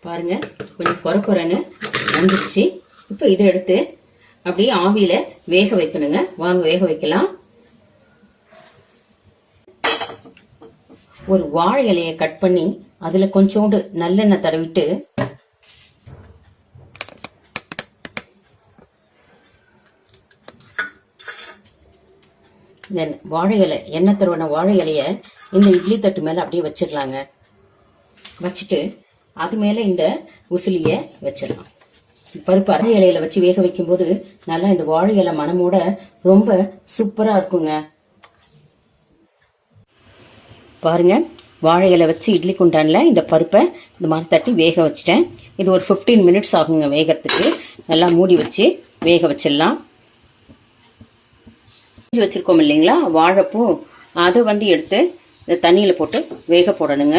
பாருங்க கொஞ்சம் கொரன்னு வந்துருச்சு. இப்போ இதை எடுத்து அப்படியே ஆவியில வேக வைக்கணுங்க. வாங்க வேக வைக்கலாம். ஒரு வாழை இலையை கட் பண்ணி அதுல கொஞ்சோண்டு நல்லெண்ணெய் தடவிட்டு வாழை இலை எண்ணெய் தருவன வாழை இலைய இந்த இட்லி தட்டு மேல அப்படியே வச்சிடலாங்க. வச்சுட்டு அது மேல இந்த உசிலிய வச்சிடலாம். பருப்பு அரை இலையில வச்சு வேக வைக்கும் போது நல்லா இந்த வாழை இலை மனமோட ரொம்ப சூப்பரா இருக்குங்க. பாருங்க, வாழை இலை வச்சு இட்லி குண்டான்ல இந்த பருப்பை இந்த மாதிரி தட்டி வேக வச்சிட்டேன். இது ஒரு 15 மினிட்ஸ் ஆகுங்க வேகறதுக்கு. நல்லா மூடி வச்சு வேக வச்சிடலாம். வச்சிருக்கோம் இல்லைங்களா வாழைப்பூ, அதை எடுத்து இந்த தண்ணியில போட்டு வேக போடணுங்க.